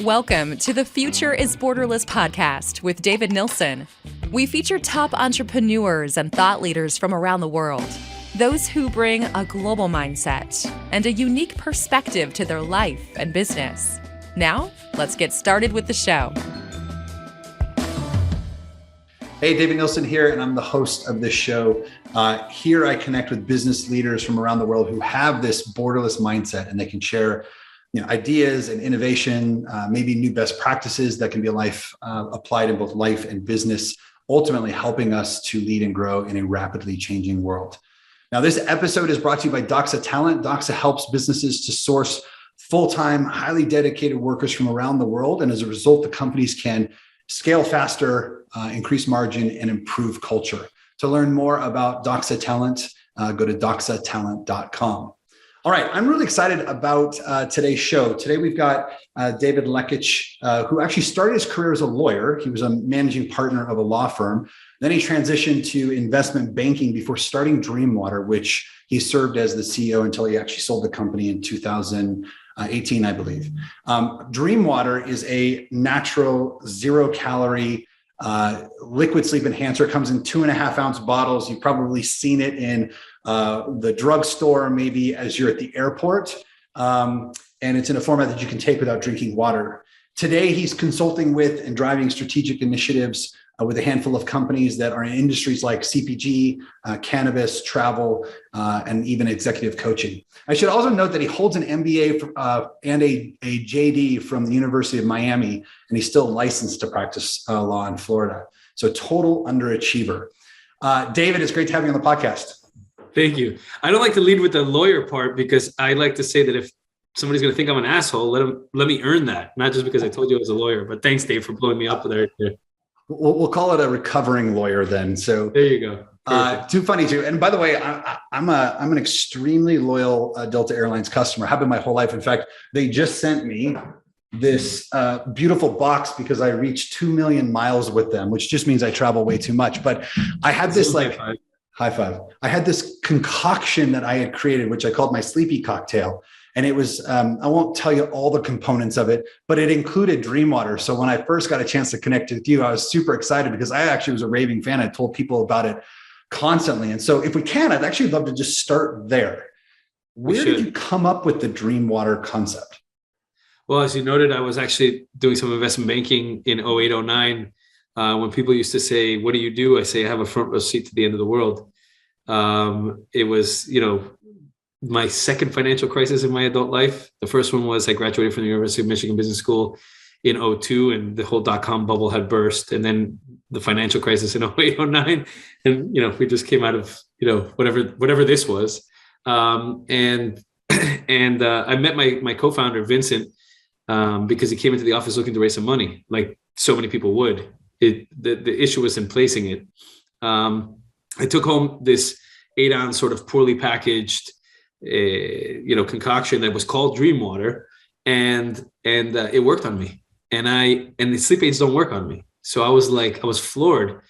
Welcome to the Future is Borderless podcast with David Nilsson. We feature top entrepreneurs and thought leaders from around the world, those who bring a global mindset and a unique perspective to their life and business. Now, let's get started with the show. Hey, David Nilsson here, and I'm the host of this show. Here I connect with business leaders from around the world who have this borderless mindset, and they can share ideas and innovation, maybe new best practices that can be applied in both life and business, ultimately helping us to lead and grow in a rapidly changing world. Now, this episode is brought to you by Doxa Talent. Doxa helps businesses to source full-time, highly dedicated workers from around the world. And as a result, the companies can scale faster, increase margin, and improve culture. To learn more about Doxa Talent, go to doxatalent.com. All right, I'm really excited about today's show. Today, we've got David Lekach, who actually started his career as a lawyer. He was a managing partner of a law firm. Then he transitioned to investment banking before starting Dreamwater, which he served as the CEO until he actually sold the company in 2018, I believe. Dreamwater is a natural, zero-calorie liquid sleep enhancer. It comes in 2.5-ounce bottles. You've probably seen it in the drugstore, maybe as you're at the airport. And it's in a format that you can take without drinking water. Today, he's consulting with and driving strategic initiatives with a handful of companies that are in industries like CPG, cannabis, travel, and even executive coaching. I should also note that he holds an MBA and a JD from the University of Miami, and he's still licensed to practice law in Florida. So total underachiever. David, it's great to have you on the podcast. Thank you. I don't like to lead with the lawyer part because I like to say that if somebody's going to think I'm an asshole, let me earn that. Not just because I told you I was a lawyer, but thanks, Dave, for blowing me up there. We'll call it a recovering lawyer then. So there you go. Too funny too. And by the way, I'm an extremely loyal Delta Airlines customer. Have been my whole life. In fact, they just sent me this beautiful box because I reached 2 million miles with them, which just means I travel way too much. But I had this high five. I had this concoction that I had created, which I called my sleepy cocktail. And it was, I won't tell you all the components of it, but it included Dreamwater. So when I first got a chance to connect with you, I was super excited because I actually was a raving fan. I told people about it constantly. And so if we can, I'd actually love to just start there. Where did you come up with the Dreamwater concept? Well, as you noted, I was actually doing some investment banking in 08, 09. When people used to say, what do you do? I say, I have a front row seat to the end of the world. It was, my second financial crisis in my adult life. The first one was I graduated from the University of Michigan Business School in 02, and the whole dot-com bubble had burst. And then the financial crisis in 08, 09. And, we just came out of, whatever this was. And I met my co-founder, Vincent, because he came into the office looking to raise some money, like so many people would. The issue was in placing it. I took home this 8-ounce sort of poorly packaged concoction that was called Dreamwater, and it worked on me. And the sleep aids don't work on me. So I was floored.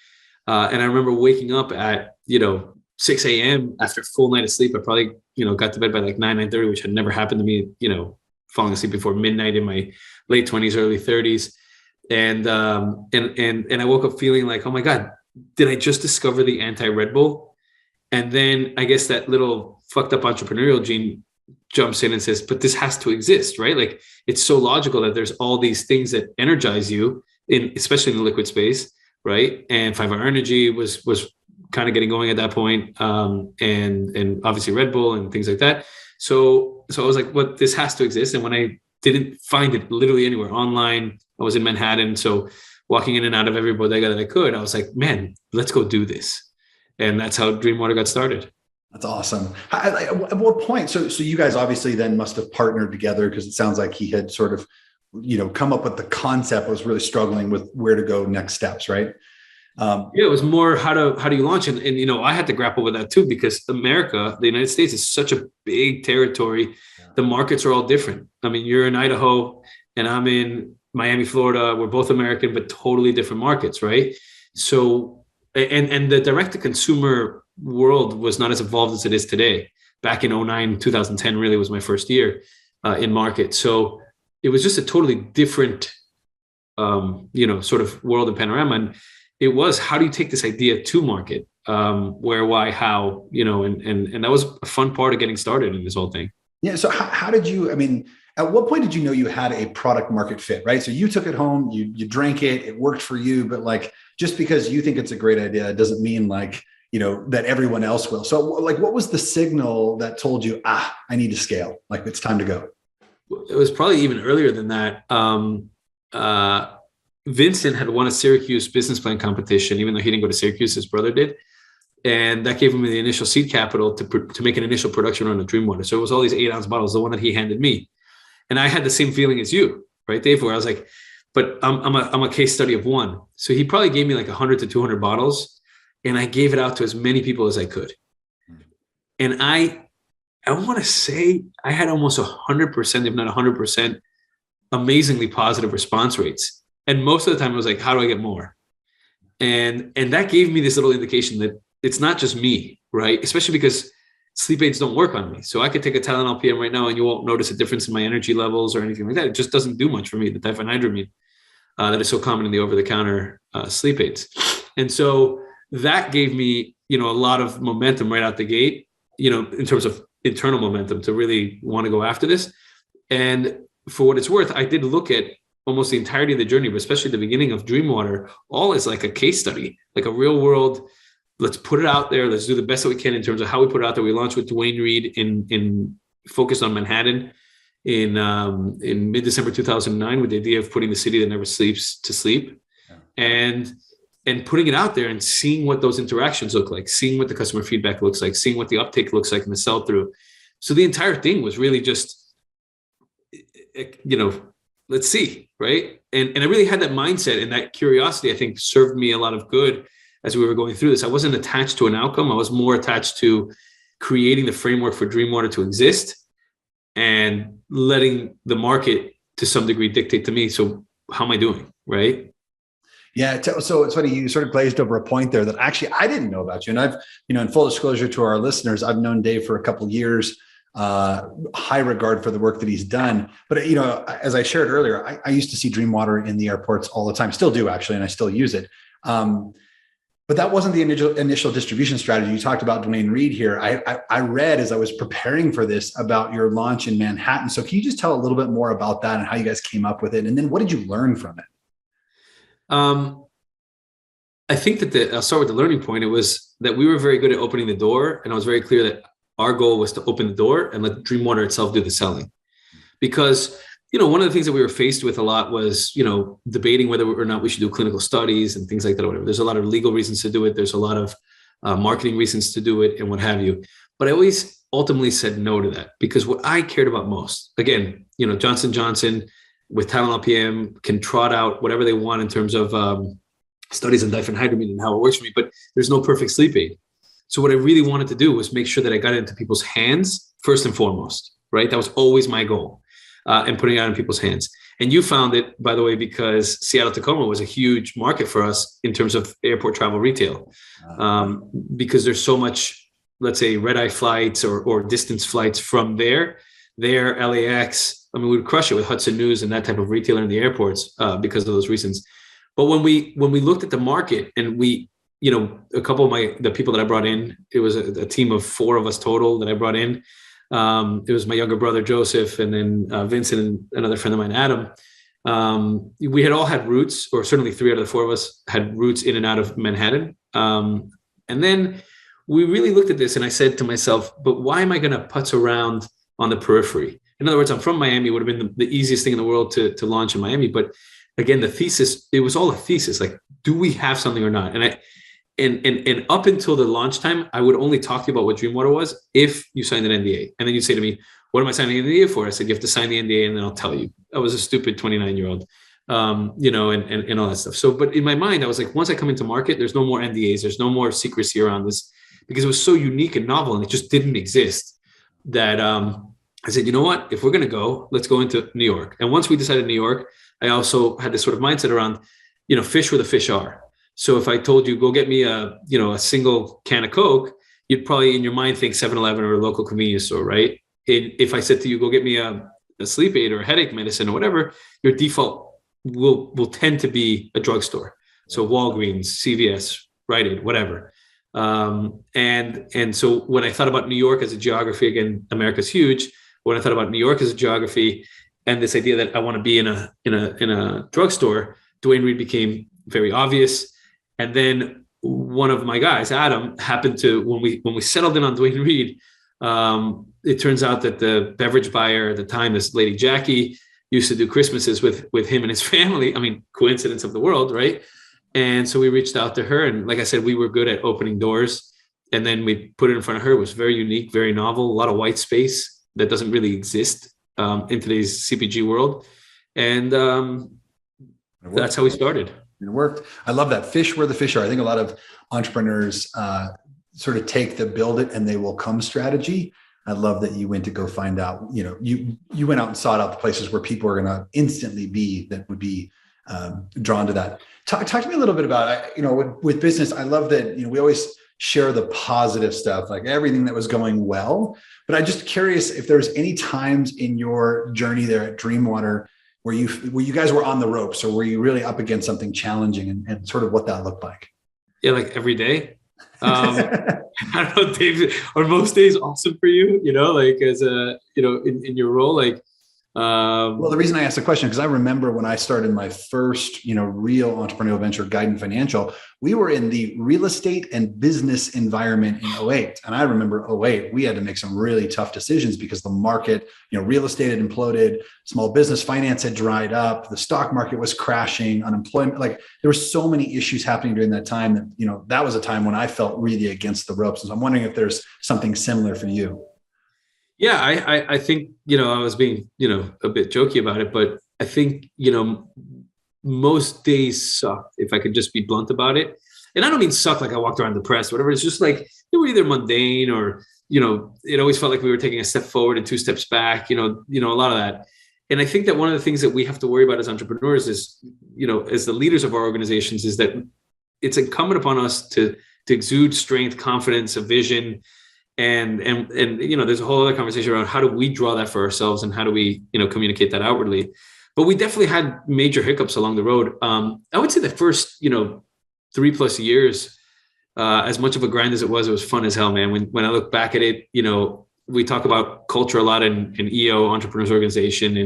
And I remember waking up at 6 a.m. after a full night of sleep. I probably got to bed by like 9:30, which had never happened to me. Falling asleep before midnight in my late 20s, early 30s, and I woke up feeling like, oh my God, did I just discover the anti-Red Bull? And then I guess that little fucked up entrepreneurial gene jumps in and says, but this has to exist, right? Like, it's so logical that there's all these things that energize you especially in the liquid space, right? And 5-Hour Energy was kind of getting going at that point. And obviously Red Bull and things like that. So I was like, well, this has to exist. And when I didn't find it literally anywhere online, I was in Manhattan. So walking in and out of every bodega that I could, I was like, man, let's go do this. And that's how Dreamwater got started. That's awesome. At what point? So you guys obviously then must have partnered together, because it sounds like he had sort of, come up with the concept, was really struggling with where to go next steps, right? It was more how do you launch? And I had to grapple with that too, because America, the United States, is such a big territory. Yeah. The markets are all different. I mean, you're in Idaho and I'm in Miami, Florida. We're both American, but totally different markets, right? So, and the direct-to-consumer world was not as evolved as it is today. Back in 09, 2010 really was my first year in market. So it was just a totally different, sort of world and panorama. And it was, how do you take this idea to market? Where, why, how, and that was a fun part of getting started in this whole thing. Yeah. So how did you, at what point did you know you had a product market fit, right? So you took it home, you drank it, it worked for you, but like, just because you think it's a great idea doesn't mean like, that everyone else will. So like, what was the signal that told you, I need to scale, like it's time to go? It was probably even earlier than that. Vincent had won a Syracuse business plan competition, even though he didn't go to Syracuse, his brother did. And that gave him the initial seed capital to make an initial production run of Dreamwater. So it was all these 8-ounce bottles, the one that he handed me. And I had the same feeling as you, right, Dave, where I was like, but I'm a case study of one. So he probably gave me like 100 to 200 bottles, and I gave it out to as many people as I could. And I want to say I had almost 100%, if not 100%, amazingly positive response rates. And most of the time it was like, how do I get more? And that gave me this little indication that it's not just me, right? Especially because sleep aids don't work on me. So I could take a Tylenol PM right now and you won't notice a difference in my energy levels or anything like that. It just doesn't do much for me, the diphenhydramine that is so common in the over-the-counter sleep aids. And so that gave me, a lot of momentum right out the gate, in terms of internal momentum to really want to go after this. And for what it's worth, I did look at almost the entirety of the journey, but especially the beginning of Dreamwater, all as like a case study, like a real world. Let's put it out there. Let's do the best that we can in terms of how we put it out there. We launched with Dwayne Reed in focused on Manhattan in mid-December 2009 with the idea of putting the city that never sleeps to sleep, and putting it out there and seeing what those interactions look like, seeing what the customer feedback looks like, seeing what the uptake looks like in the sell-through. So the entire thing was really just, let's see, right? And I really had that mindset, and that curiosity, I think, served me a lot of good as we were going through this. I wasn't attached to an outcome. I was more attached to creating the framework for Dreamwater to exist and letting the market to some degree dictate to me. So how am I doing, right? Yeah. So it's funny, you sort of glazed over a point there that actually I didn't know about you. And I've, in full disclosure to our listeners, I've known Dave for a couple of years, high regard for the work that he's done. But, as I shared earlier, I used to see Dreamwater in the airports all the time, still do actually, and I still use it. But that wasn't the initial distribution strategy. You talked about Dwayne Reed here. I read as I was preparing for this about your launch in Manhattan. So can you just tell a little bit more about that and how you guys came up with it? And then what did you learn from it? I think that I'll start with the learning point. It was that we were very good at opening the door. And I was very clear that our goal was to open the door and let Dreamwater itself do the selling. Because one of the things that we were faced with a lot was, debating whether or not we should do clinical studies and things like that, or whatever. There's a lot of legal reasons to do it. There's a lot of marketing reasons to do it and what have you. But I always ultimately said no to that, because what I cared about most, again, Johnson & Johnson with Tylenol PM can trot out whatever they want in terms of studies on diphenhydramine and how it works for me, but there's no perfect sleep aid. So what I really wanted to do was make sure that I got it into people's hands first and foremost, right? That was always my goal. And putting it out in people's hands. And you found it, by the way, because Seattle Tacoma was a huge market for us in terms of airport travel retail, because there's so much, let's say, red-eye flights or distance flights from there, LAX. We would crush it with Hudson News and that type of retailer in the airports because of those reasons. But when we looked at the market and we, a couple of the people that I brought in, it was a team of 4 of us total that I brought in. It was my younger brother, Joseph, and then Vincent and another friend of mine, Adam. We had all had roots, or certainly 3 out of the 4 of us had roots in and out of Manhattan. And then we really looked at this and I said to myself, but why am I going to putz around on the periphery? In other words, I'm from Miami. It would have been the easiest thing in the world to launch in Miami. But again, the thesis, it was all a thesis. Like, do we have something or not? And up until the launch time, I would only talk to you about what Dreamwater was if you signed an NDA. And then you'd say to me, what am I signing an NDA for? I said, you have to sign the NDA and then I'll tell you. I was a stupid 29-year-old, and all that stuff. So, but in my mind, I was like, once I come into market, there's no more NDAs. There's no more secrecy around this, because it was so unique and novel and it just didn't exist that I said, you know what, if we're going to go, let's go into New York. And once we decided New York, I also had this sort of mindset around, fish where the fish are. So if I told you, go get me a single can of Coke, you'd probably in your mind think 7-Eleven or a local convenience store, right? If I said to you, go get me a a sleep aid or a headache medicine or whatever, your default will tend to be a drugstore. So Walgreens, CVS, Rite Aid, whatever. And so when I thought about New York as a geography, again, America's huge. When I thought about New York as a geography and this idea that I want to be in a drugstore, Duane Reade became very obvious. And then one of my guys, Adam, happened to, when we settled in on Duane Reade, it turns out that the beverage buyer at the time, this lady Jackie, used to do Christmases with him and his family. I mean, coincidence of the world, right? And so we reached out to her, and like I said, we were good at opening doors. And then we put it in front of her. It was very unique, very novel, a lot of white space that doesn't really exist in today's CPG world. And that's how we started. It worked. I love that. Fish where the fish are. I think a lot of entrepreneurs sort of take the build it and they will come strategy. I love that you went to go find out, you went out and sought out the places where people are going to instantly be, that would be drawn to that. Talk to me a little bit about, with business. I love that, we always share the positive stuff, like everything that was going well, but I'm just curious if there's any times in your journey there at Dreamwater where you guys were on the ropes, or were you really up against something challenging, and sort of what that looked like? Yeah, like every day. I don't know, David, are most days awesome for you, like as a, in your role, like, well, the reason I asked the question, because I remember when I started my first, real entrepreneurial venture, Guidant Financial, we were in the real estate and business environment in '08. And I remember '08, we had to make some really tough decisions because the market, real estate had imploded, small business finance had dried up, the stock market was crashing, unemployment, like there were so many issues happening during that time that, that was a time when I felt really against the ropes. And so I'm wondering if there's something similar for you. Yeah, I think, I was being, a bit jokey about it, but I think, most days sucked, if I could just be blunt about it. And I don't mean suck like I walked around depressed, whatever. It's just like they were either mundane or, it always felt like we were taking a step forward and two steps back, a lot of that. And I think that one of the things that we have to worry about as entrepreneurs is, as the leaders of our organizations, is that it's incumbent upon us to exude strength, confidence, a vision. And there's a whole other conversation around how do we draw that for ourselves and how do we, communicate that outwardly. But we definitely had major hiccups along the road. I would say the first, 3+ years, as much of a grind as it was fun as hell, man. When I look back at it, we talk about culture a lot in EO, Entrepreneurs Organization,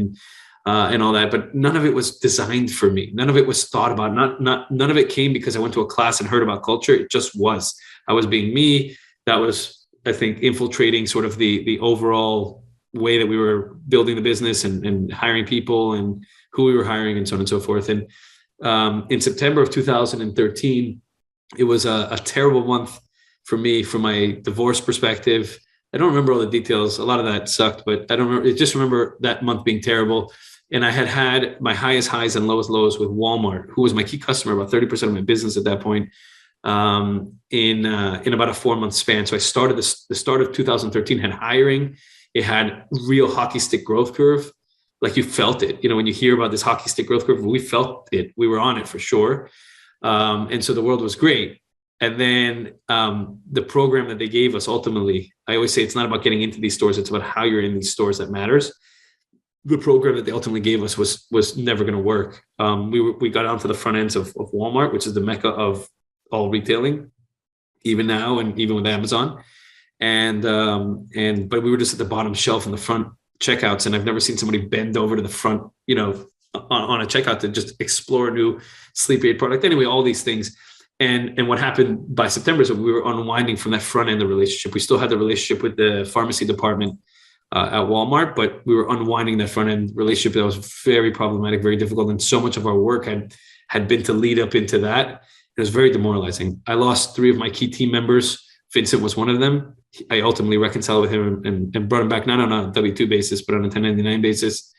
and all that, but none of it was designed for me. None of it was thought about. None of it came because I went to a class and heard about culture. It just was. I was being me. That was, I think, infiltrating sort of the overall way that we were building the business and hiring people and who we were hiring and so on and so forth. And in September of 2013, it was a terrible month for me from my divorce perspective. I don't remember all the details. A lot of that sucked, but I don't remember. I just remember that month being terrible. And I had my highest highs and lowest lows with Walmart, who was my key customer, about 30% of my business at that point. In about a 4-month span. So I started the start of 2013 had hiring. It had real hockey stick growth curve. Like you felt it, when you hear about this hockey stick growth curve, we felt it. We were on it for sure. And so the world was great. And then the program that they gave us, ultimately, I always say it's not about getting into these stores. It's about how you're in these stores that matters. The program that they ultimately gave us was never going to work. We got onto the front ends of Walmart, which is the mecca of all retailing, even now, and even with Amazon. But we were just at the bottom shelf in the front checkouts. And I've never seen somebody bend over to the front, on a checkout to just explore a new sleep aid product. Anyway, all these things. And what happened by September is that we were unwinding from that front end of the relationship. We still had the relationship with the pharmacy department at Walmart, but we were unwinding that front end relationship that was very problematic, very difficult. And so much of our work had been to lead up into that. It was very demoralizing. I lost 3 of my key team members. Vincent was one of them. I ultimately reconciled with him and brought him back, not on a W-2 basis, but on a 1099 basis.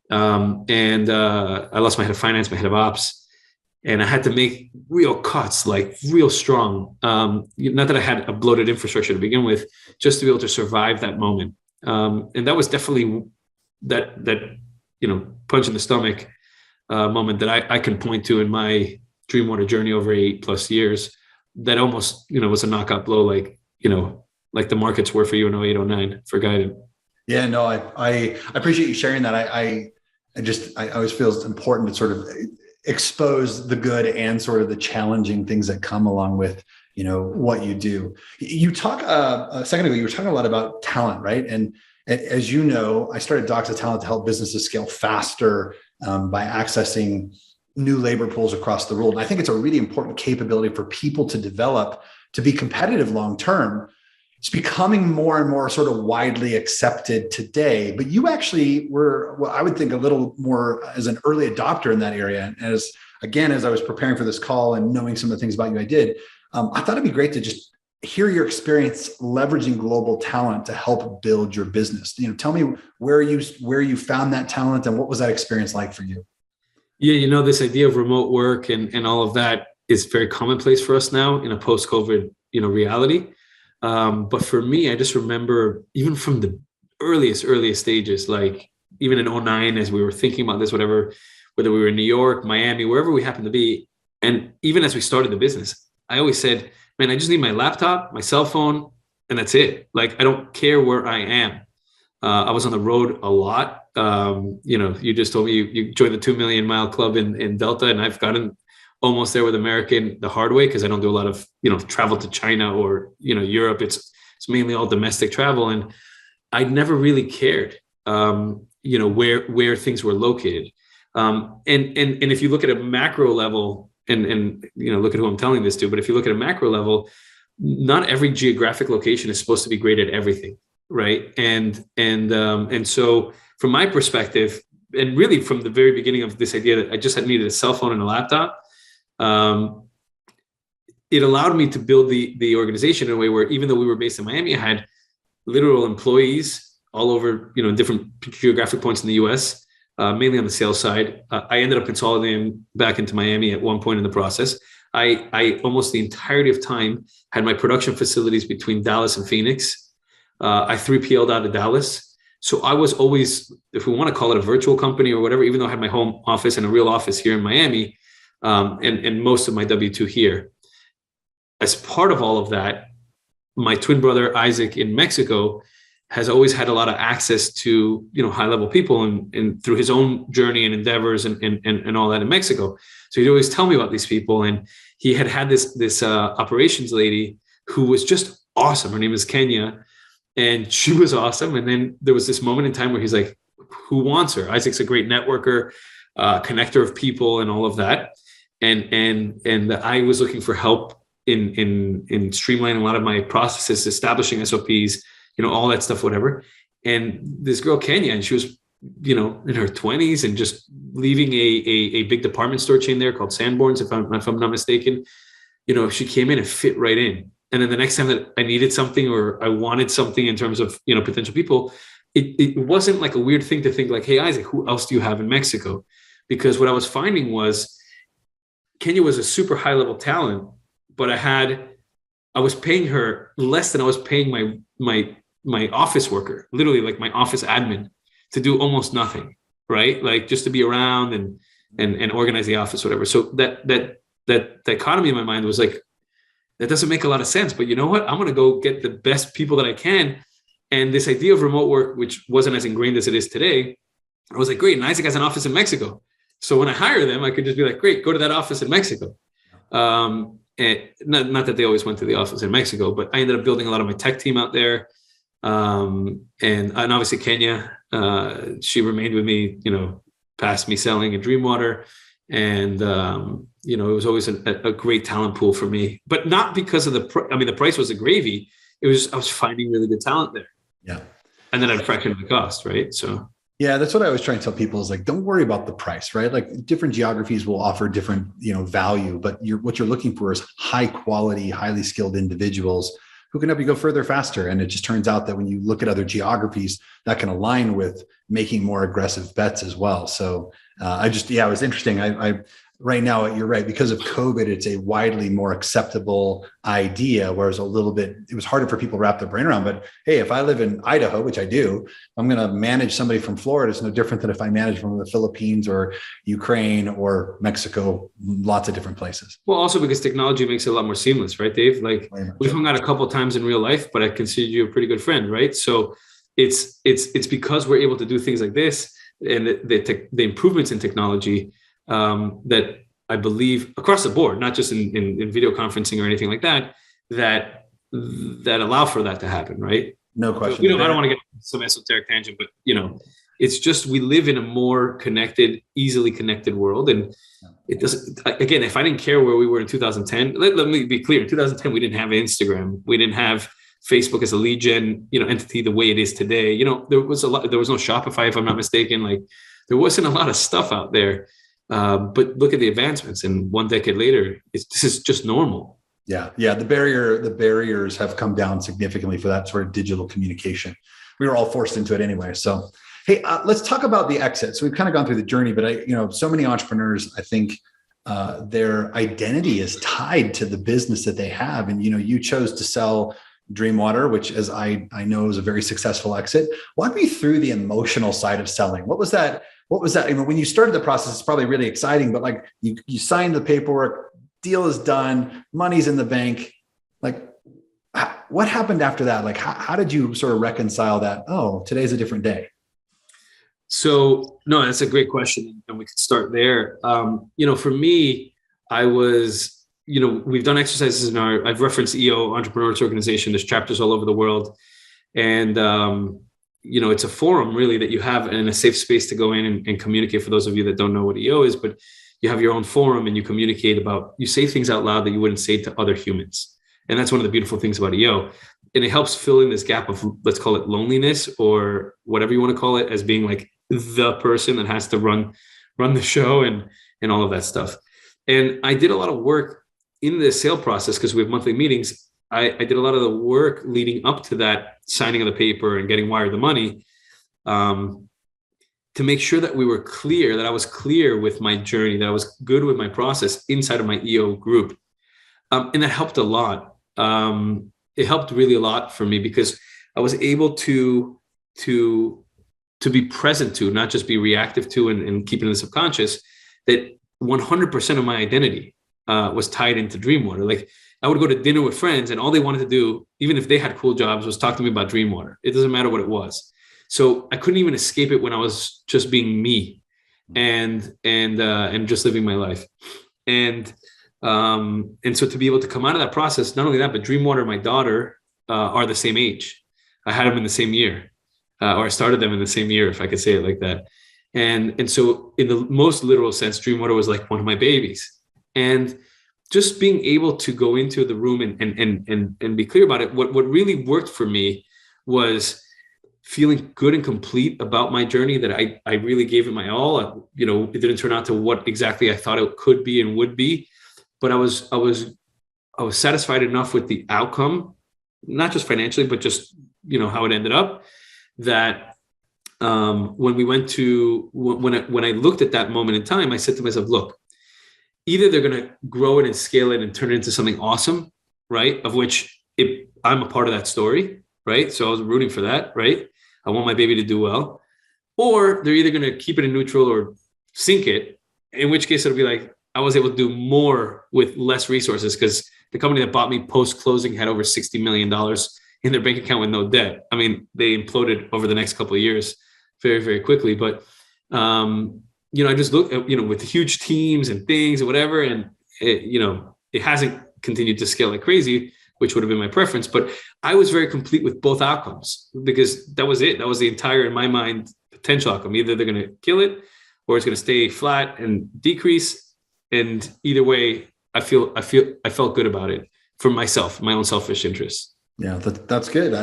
I lost my head of finance, my head of ops, and I had to make real cuts, like real strong. Not that I had a bloated infrastructure to begin with, just to be able to survive that moment. And that was definitely that punch in the stomach moment that I can point to in my Dreamwater journey over 8+ years. That almost, was a knockout blow, like the markets were for you in 08, 09 for Guidant. Yeah, no, I appreciate you sharing that. I always feel it's important to sort of expose the good and sort of the challenging things that come along with, what you do. You talk a second ago, you were talking a lot about talent, right? And as you know, I started Docs of Talent to help businesses scale faster by accessing new labor pools across the world. And I think it's a really important capability for people to develop to be competitive long term. It's becoming more and more sort of widely accepted today, but you actually were, well, I would think a little more as an early adopter in that area. And as I was preparing for this call and knowing some of the things about you, I thought it'd be great to just hear your experience leveraging global talent to help build your business. Tell me where you found that talent and what was that experience like for you? Yeah, this idea of remote work and all of that is very commonplace for us now in a post-COVID, reality. But for me, I just remember even from the earliest stages, like even in 2009, as we were thinking about this, whether we were in New York, Miami, wherever we happened to be. And even as we started the business, I always said, man, I just need my laptop, my cell phone, and that's it. Like, I don't care where I am. I was on the road a lot. You just told me you joined the 2 Million Mile Club in Delta, and I've gotten almost there with American the hard way because I don't do a lot of, travel to China or, Europe. It's mainly all domestic travel. And I never really cared, where things were located. And if you look at a macro level and look at who I'm telling this to, but if you look at a macro level, not every geographic location is supposed to be great at everything. Right. And so from my perspective, and really from the very beginning of this idea that I just had needed a cell phone and a laptop, it allowed me to build the organization in a way where even though we were based in Miami, I had literal employees all over, different geographic points in the US, mainly on the sales side. I ended up consolidating back into Miami at one point in the process. I almost the entirety of time had my production facilities between Dallas and Phoenix. I 3PL'd out of Dallas. So I was always, if we want to call it a virtual company or whatever, even though I had my home office and a real office here in Miami, and most of my W-2 here. As part of all of that, my twin brother, Isaac, in Mexico, has always had a lot of access to, high-level people and through his own journey and endeavors and all that in Mexico. So he'd always tell me about these people. And he had this operations lady who was just awesome. Her name is Kenya. And she was awesome. And then there was this moment in time where he's like, who wants her? Isaac's a great networker, connector of people and all of that. And I was looking for help in streamlining a lot of my processes, establishing SOPs, all that stuff, whatever. And this girl, Kenya, and she was, in her 20s and just leaving a big department store chain there called Sanborn's, if I'm not mistaken. She came in and fit right in. And then the next time that I needed something or I wanted something in terms of, potential people, it wasn't like a weird thing to think like, hey, Isaac, who else do you have in Mexico? Because what I was finding was Kenya was a super high level talent, but I was paying her less than I was paying my office worker, literally like my office admin, to do almost nothing, right? Like just to be around and organize the office, whatever. So that dichotomy in my mind was like, that doesn't make a lot of sense, but you know what? I'm going to go get the best people that I can. And this idea of remote work, which wasn't as ingrained as it is today, I was like, great. And Isaac has an office in Mexico. So when I hire them, I could just be like, great, go to that office in Mexico. And not that they always went to the office in Mexico, but I ended up building a lot of my tech team out there. And obviously Kenya, she remained with me, past me selling in Dreamwater. And, it was always a great talent pool for me, but not because of the price was a gravy. It was, I was finding really good talent there. Yeah. And then I'd fraction the cost. Right. So. Yeah, that's what I always try and tell people is like, don't worry about the price, right? Like different geographies will offer different, value, but what you're looking for is high quality, highly skilled individuals who can help you go further faster. And it just turns out that when you look at other geographies, that can align with making more aggressive bets as well. So it was interesting. I right now, you're right. Because of COVID, it's a widely more acceptable idea, whereas it was harder for people to wrap their brain around. But hey, if I live in Idaho, which I do, I'm going to manage somebody from Florida. It's no different than if I manage from the Philippines or Ukraine or Mexico, lots of different places. Well, also because technology makes it a lot more seamless, right, Dave? Like we've hung out a couple of times in real life, but I consider you a pretty good friend, right? So it's because we're able to do things like this and the improvements in technology that I believe across the board, not just in video conferencing or anything like that, that allow for that to happen, right? No question. So, I don't want to get some esoteric tangent, but it's just we live in a more connected, easily connected world, and it doesn't. Again, if I didn't care where we were in 2010, let me be clear: in 2010, we didn't have Instagram, we didn't have Facebook as a lead gen, entity the way it is today. There was no Shopify, if I'm not mistaken. Like there wasn't a lot of stuff out there. But look at the advancements, and one decade later, this is just normal. Yeah. The barriers have come down significantly for that sort of digital communication. We were all forced into it anyway. So, hey, let's talk about the exit. So we've kind of gone through the journey, but so many entrepreneurs, I think their identity is tied to the business that they have. And, you chose to sell Dreamwater, which as I know is a very successful exit. Walk me through the emotional side of selling. What was that? When you started the process, it's probably really exciting, but like you signed the paperwork, deal is done, money's in the bank. Like what happened after that? Like how did you sort of reconcile that? Oh, today's a different day. So no, that's a great question. And we could start there. For me, I was, we've done exercises I've referenced EO Entrepreneurial Organization. There's chapters all over the world. And, it's a forum really that you have in a safe space to go in and communicate. For those of you that don't know what EO is, but you have your own forum and you communicate you say things out loud that you wouldn't say to other humans. And that's one of the beautiful things about EO. And it helps fill in this gap of, let's call it loneliness or whatever you want to call it, as being like the person that has to run the show and all of that stuff. And I did a lot of work in the sale process because we have monthly meetings. I did a lot of the work leading up to that signing of the paper and getting wired the money to make sure that I was clear with my journey, that I was good with my process inside of my EO group. And that helped a lot. It helped really a lot for me because I was able to be present to, not just be reactive to and keep it in the subconscious, that 100% of my identity was tied into Dreamwater. Like I would go to dinner with friends and all they wanted to do, even if they had cool jobs, was talk to me about Dreamwater. It doesn't matter what it was. So I couldn't even escape it when I was just being me and just living my life. And so to be able to come out of that process, not only that, but Dreamwater and my daughter are the same age. I had them in the same year, or I started them in the same year, if I could say it like that. And so in the most literal sense, Dreamwater was like one of my babies. And just being able to go into the room and be clear about it, what really worked for me was feeling good and complete about my journey, that I really gave it my all. It didn't turn out to what exactly I thought it could be and would be, but I was satisfied enough with the outcome, not just financially, but just, how it ended up, that when I looked at that moment in time, I said to myself, look, either they're going to grow it and scale it and turn it into something awesome, right? Of which I'm a part of that story, right? So I was rooting for that, right? I want my baby to do well. Or they're either going to keep it in neutral or sink it, in which case it'll be like, I was able to do more with less resources, because the company that bought me post-closing had over $60 million in their bank account with no debt. I mean, they imploded over the next couple of years very, very quickly. But, I just look at, with huge teams and things and whatever, and it hasn't continued to scale like crazy, which would have been my preference. But I was very complete with both outcomes, because that was it. That was the entire, in my mind, potential outcome. Either they're going to kill it or it's going to stay flat and decrease. And either way, I felt good about it for myself, my own selfish interests. Yeah, that's good.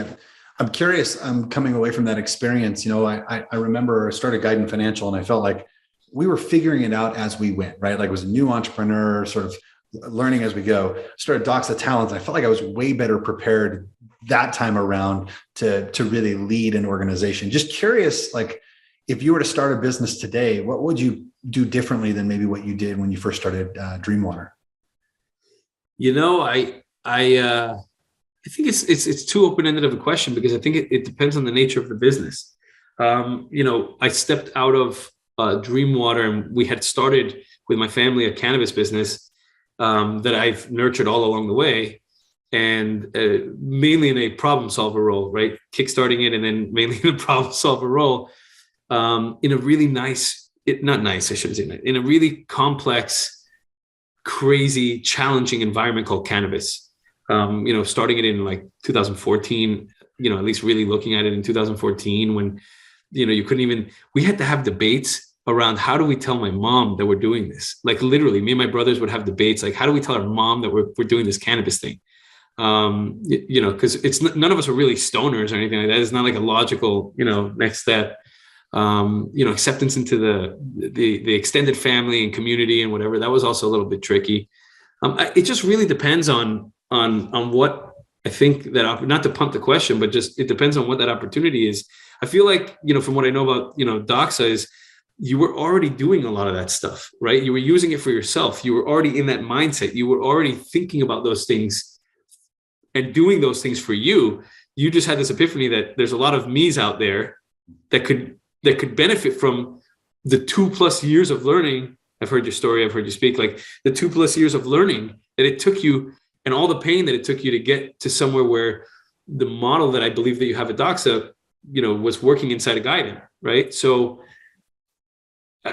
I'm curious. I'm coming away from that experience. I remember I started Guidant Financial, and I felt like we were figuring it out as we went, right? Like I was a new entrepreneur, sort of learning as we go. Started Doxa Talents. I felt like I was way better prepared that time around to really lead an organization. Just curious, like if you were to start a business today, what would you do differently than maybe what you did when you first started Dreamwater? I think it's too open-ended of a question, because I think it depends on the nature of the business. I stepped out of Dreamwater, and we had started with my family a cannabis business that I've nurtured all along the way. and mainly in a problem solver role, right? Kickstarting it, and then mainly in a problem solver role, in a really nice, not nice, I shouldn't say that, in a really complex, crazy, challenging environment called cannabis. Starting it in like 2014, at least really looking at it in 2014, when, we had to have debates around how do we tell my mom that we're doing this? Like literally, me and my brothers would have debates, like, how do we tell our mom that we're doing this cannabis thing? Because it's none of us are really stoners or anything like that. It's not like a logical, next step. Acceptance into the extended family and community and whatever. That was also a little bit tricky. It just really depends on what I think that, not to punt the question, but just it depends on what that opportunity is. I feel like, from what I know about, Doxa is, you were already doing a lot of that stuff, right? You were using it for yourself. You were already in that mindset. You were already thinking about those things and doing those things for you. You just had this epiphany that there's a lot of me's out there that could benefit from the 2+ years of learning. I've heard your story. I've heard you speak, like the 2+ years of learning that it took you, and all the pain that it took you to get to somewhere where the model that I believe that you have at Doxa, was working inside a guidance, right? So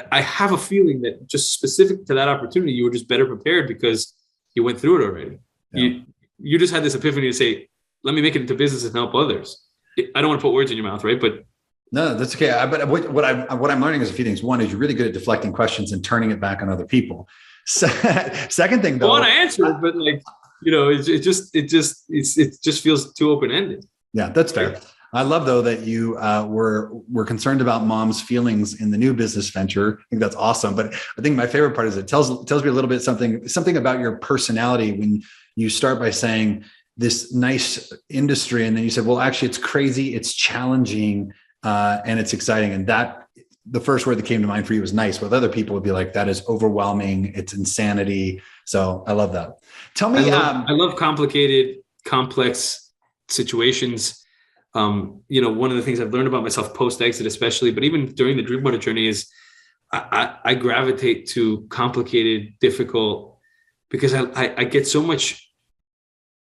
I have a feeling that just specific to that opportunity, you were just better prepared because you went through it already. Yeah. You just had this epiphany to say, let me make it into business and help others. I don't want to put words in your mouth, right? But no, that's okay. But what I'm learning is a few things. One is you're really good at deflecting questions and turning it back on other people. Second thing, though, I want to answer it, but like, it just feels too open-ended. Yeah, that's fair. I love, though, that you were concerned about mom's feelings in the new business venture. I think that's awesome. But I think my favorite part is it tells me a little bit something about your personality when you start by saying this nice industry, and then you said, well, actually, it's crazy, it's challenging, and it's exciting. And that the first word that came to mind for you was nice. With other people would be like, that is overwhelming, it's insanity. So I love that. Tell me, I love complicated, complex situations. One of the things I've learned about myself post-exit, especially, but even during the Dreamwater journey, is I gravitate to complicated, difficult, because I get so much,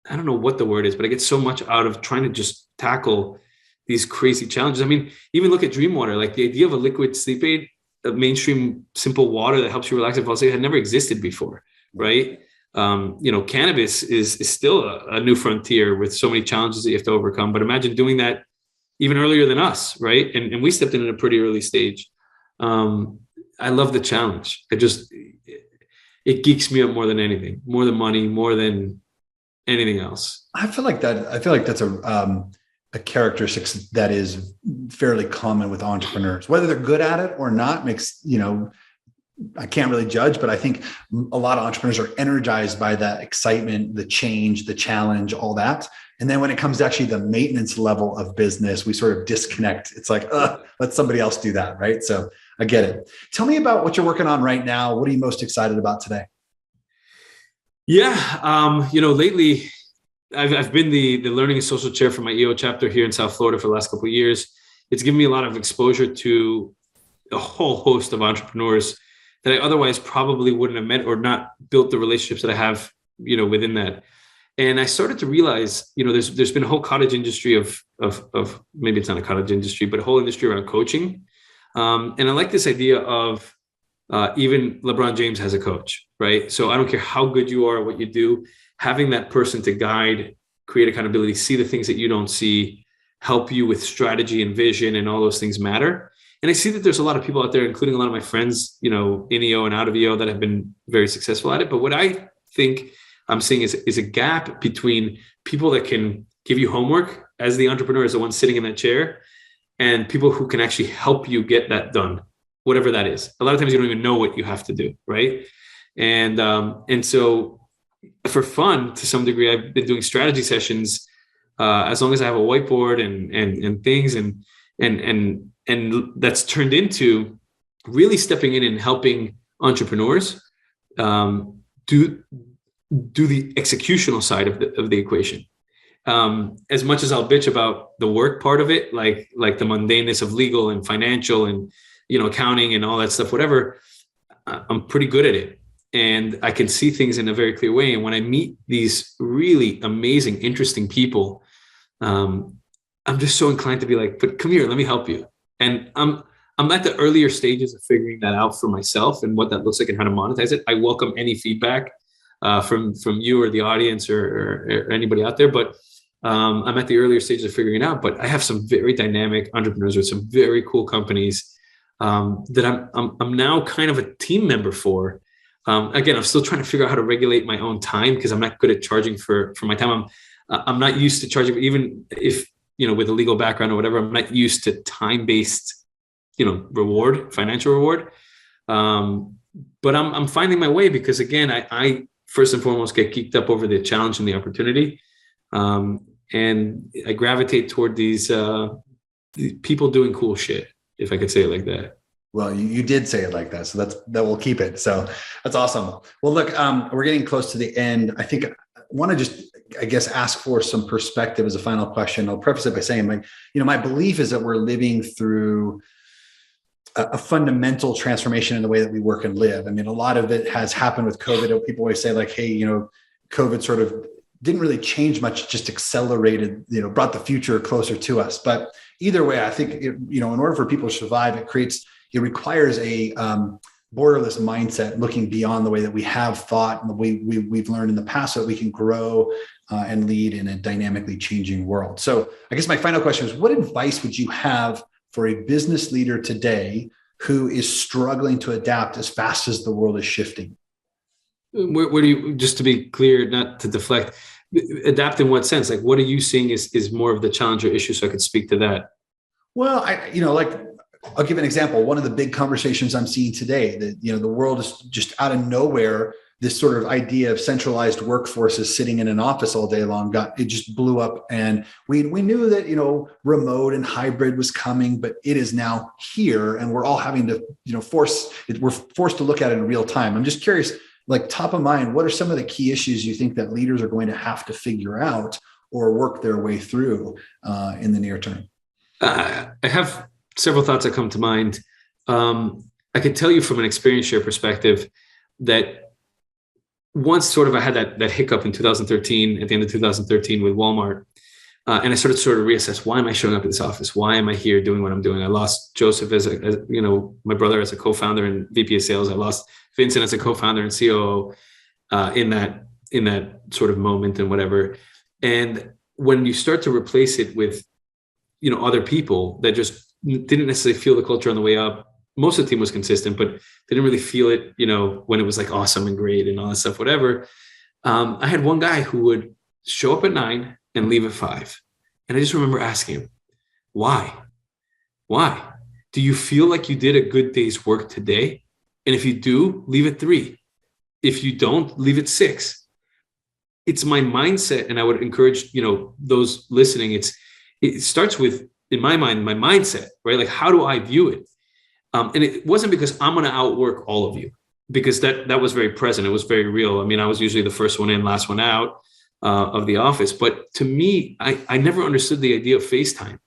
I don't know what the word is, but I get so much out of trying to just tackle these crazy challenges. I mean, even look at Dreamwater, like the idea of a liquid sleep aid, a mainstream simple water that helps you relax and fall asleep had never existed before, right? Cannabis is still a new frontier with so many challenges that you have to overcome. But imagine doing that even earlier than us, right? And we stepped in at a pretty early stage. I love the challenge. It geeks me up more than anything, more than money, more than anything else. I feel like that's a characteristic that is fairly common with entrepreneurs. Whether they're good at it or not makes, I can't really judge, but I think a lot of entrepreneurs are energized by that excitement, the change, the challenge, all that. And then when it comes to actually the maintenance level of business, we sort of disconnect. It's like, let somebody else do that, right? So I get it. Tell me about what you're working on right now. What are you most excited about today? Yeah, lately I've been the learning and social chair for my EO chapter here in South Florida for the last couple of years. It's given me a lot of exposure to a whole host of entrepreneurs that I otherwise probably wouldn't have met or not built the relationships that I have, within that. And I started to realize, there's been a whole cottage industry of maybe it's not a cottage industry, but a whole industry around coaching. And I like this idea of even LeBron James has a coach, right? So I don't care how good you are at what you do, having that person to guide, create accountability, see the things that you don't see, help you with strategy and vision, and all those things matter. And I see that there's a lot of people out there, including a lot of my friends, in EO and out of EO, that have been very successful at it. But what I think I'm seeing is a gap between people that can give you homework as the entrepreneur, as the one sitting in that chair, and people who can actually help you get that done, whatever that is. A lot of times you don't even know what you have to do, right? And so for fun, to some degree, I've been doing strategy sessions as long as I have a whiteboard and things, and that's turned into really stepping in and helping entrepreneurs do the executional side of the equation. As much as I'll bitch about the work part of it, like the mundaneness of legal and financial and accounting and all that stuff, whatever, I'm pretty good at it. and I can see things in a very clear way. And when I meet these really amazing, interesting people, I'm just so inclined to be like, but come here, let me help you. And I'm at the earlier stages of figuring that out for myself and what that looks like and how to monetize it. I welcome any feedback from you or the audience or anybody out there. But I'm at the earlier stages of figuring it out. But I have some very dynamic entrepreneurs with some very cool companies that I'm now kind of a team member for. Again, I'm still trying to figure out how to regulate my own time because I'm not good at charging for my time. I'm not used to charging, even if, with a legal background or whatever, I'm not used to time-based, reward, financial reward. But I'm finding my way because, again, I first and foremost get geeked up over the challenge and the opportunity. And I gravitate toward these people doing cool shit, if I could say it like that. Well, you did say it like that. So that will keep it. So that's awesome. Well, look, we're getting close to the end. I think I want to just, ask for some perspective as a final question. I'll preface it by saying, my belief is that we're living through a fundamental transformation in the way that we work and live. I mean, a lot of it has happened with COVID. People always say like, hey, COVID sort of didn't really change much, just accelerated, brought the future closer to us. But either way, I think, in order for people to survive, it requires a borderless mindset, looking beyond the way that we have thought and the way we've learned in the past, so that we can grow and lead in a dynamically changing world. So I guess my final question is, what advice would you have for a business leader today who is struggling to adapt as fast as the world is shifting? Where do you, just to be clear, not to deflect, adapt in what sense? Like, what are you seeing is more of the challenge or issue, so I could speak to that? Well, I'll give an example. One of the big conversations I'm seeing today, that, the world is just out of nowhere. This sort of idea of centralized workforces sitting in an office all day long it just blew up. And we knew that, remote and hybrid was coming, but it is now here, and we're all having to, we're forced to look at it in real time. I'm just curious, like, top of mind, what are some of the key issues you think that leaders are going to have to figure out or work their way through in the near term? I have several thoughts that come to mind. I can tell you from an experience share perspective that once sort of I had that hiccup in 2013, at the end of 2013 with Walmart. And I started to sort of reassess, why am I showing up at this office? Why am I here doing what I'm doing? I lost Joseph as my brother as a co-founder and VP of sales. I lost Vincent as a co-founder and COO in that sort of moment and whatever. And when you start to replace it with, other people that just didn't necessarily feel the culture on the way up. Most of the team was consistent, but they didn't really feel it, when it was like awesome and great and all that stuff, whatever. I had one guy who would show up at 9 and leave at 5. And I just remember asking him, why? Do you feel like you did a good day's work today? And if you do, leave at 3. If you don't, leave at 6. It's my mindset. And I would encourage, those listening, it starts with, in my mind, my mindset, right? Like, how do I view it? And it wasn't because I'm going to outwork all of you, because that was very present. It was very real. I mean, I was usually the first one in, last one out of the office. But to me, I never understood the idea of FaceTime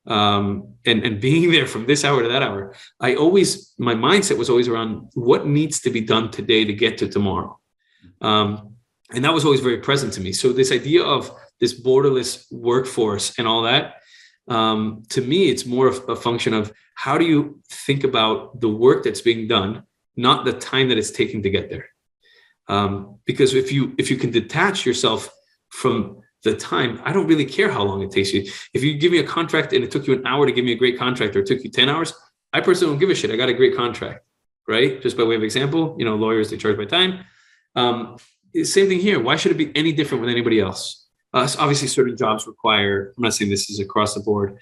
and being there from this hour to that hour. My mindset was always around what needs to be done today to get to tomorrow. And that was always very present to me. So this idea of this borderless workforce and all that, to me, it's more of a function of how do you think about the work that's being done, not the time that it's taking to get there. Because if you can detach yourself from the time, I don't really care how long it takes you. If you give me a contract and it took you an hour to give me a great contract, or it took you 10 hours, I personally don't give a shit. I got a great contract, right? Just by way of example, lawyers, they charge by time. Same thing here. Why should it be any different with anybody else? So obviously, certain jobs require, I'm not saying this is across the board,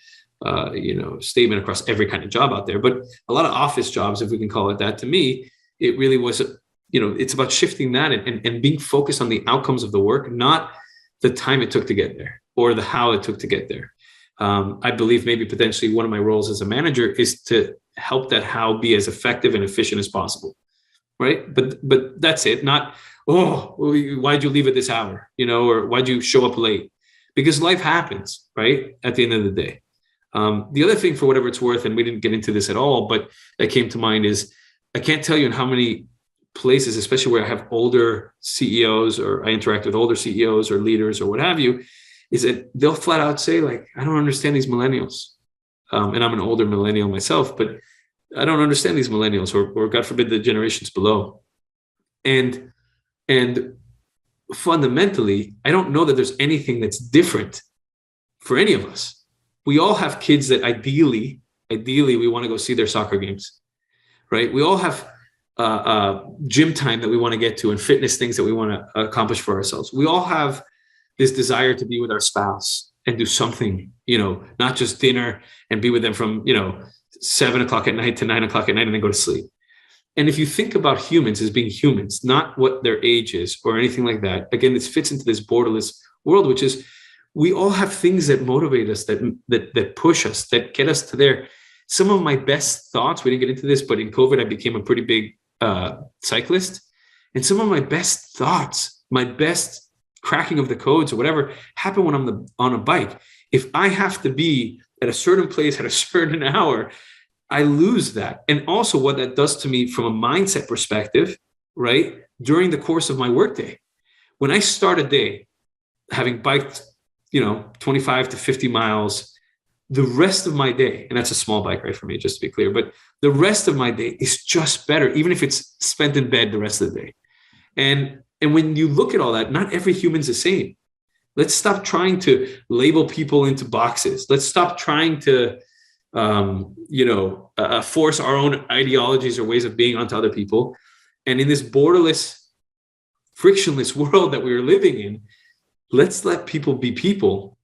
statement across every kind of job out there, but a lot of office jobs, if we can call it that, to me, it really was, it's about shifting that and being focused on the outcomes of the work, not the time it took to get there or the how it took to get there. I believe maybe potentially one of my roles as a manager is to help that how be as effective and efficient as possible, right? But that's it, not, oh, why'd you leave at this hour? Or why'd you show up late? Because life happens, right? At the end of the day. The other thing, for whatever it's worth, and we didn't get into this at all, but that came to mind, is I can't tell you in how many places, especially where I have older CEOs or I interact with older CEOs or leaders or what have you, is that they'll flat out say, like, I don't understand these millennials. And I'm an older millennial myself, but I don't understand these millennials or God forbid the generations below. And fundamentally, I don't know that there's anything that's different for any of us. We all have kids that ideally we want to go see their soccer games, right? We all have gym time that we want to get to and fitness things that we want to accomplish for ourselves. We all have this desire to be with our spouse and do something, not just dinner and be with them from, 7 o'clock at night to 9 o'clock at night and then go to sleep. And if you think about humans as being humans, not what their age is or anything like that, again, this fits into this borderless world, which is we all have things that motivate us, that push us, that get us to there. Some of my best thoughts, we didn't get into this, but in COVID, I became a pretty big cyclist. And some of my best thoughts, my best cracking of the codes or whatever, happen when I'm on a bike. If I have to be at a certain place at a certain hour, I lose that. And also what that does to me from a mindset perspective, right? During the course of my workday, when I start a day having biked, 25 to 50 miles, the rest of my day, and that's a small bike ride for me, just to be clear, but the rest of my day is just better, even if it's spent in bed the rest of the day. And when you look at all that, not every human's the same. Let's stop trying to label people into boxes. Let's stop trying to force our own ideologies or ways of being onto other people. And in this borderless, frictionless world that we are living in, let's let people be people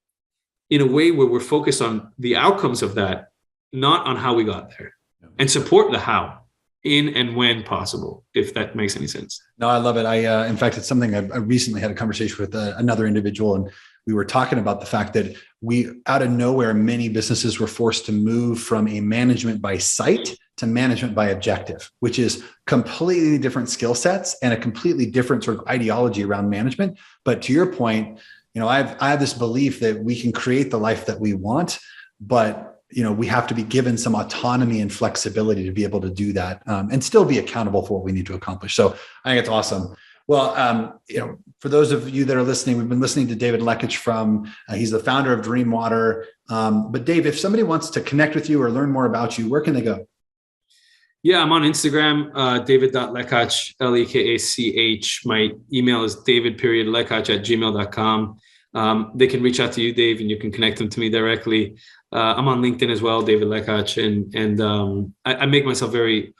in a way where we're focused on the outcomes of that, not on how we got there, and support the how in and when possible, if that makes any sense. No, I love it. In fact, it's something I recently had a conversation with another individual, and we were talking about the fact that out of nowhere, many businesses were forced to move from a management by sight to management by objective, which is completely different skill sets and a completely different sort of ideology around management. But to your point, I have this belief that we can create the life that we want, but we have to be given some autonomy and flexibility to be able to do that and still be accountable for what we need to accomplish. So I think it's awesome. Well, for those of you that are listening, we've been listening to David Lekach he's the founder of Dreamwater. But Dave, if somebody wants to connect with you or learn more about you, where can they go? Yeah, I'm on Instagram, david.lekach, Lekach. My email is david.lekach@gmail.com. They can reach out to you, Dave, and you can connect them to me directly. I'm on LinkedIn as well, David Lekach, and I make myself very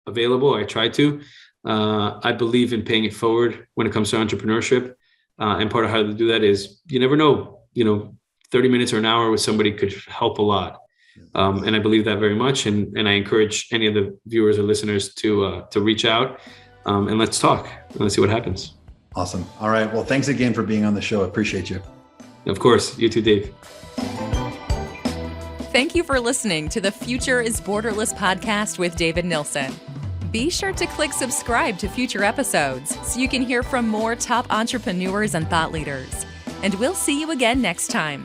available. I try to. I believe in paying it forward when it comes to entrepreneurship. And part of how to do that is you never know, 30 minutes or an hour with somebody could help a lot. And I believe that very much. And I encourage any of the viewers or listeners to reach out and let's talk and let's see what happens. Awesome. All right. Well, thanks again for being on the show. I appreciate you. Of course. You too, Dave. Thank you for listening to the Future is Borderless podcast with David Nilsson. Be sure to click subscribe to future episodes so you can hear from more top entrepreneurs and thought leaders. And we'll see you again next time.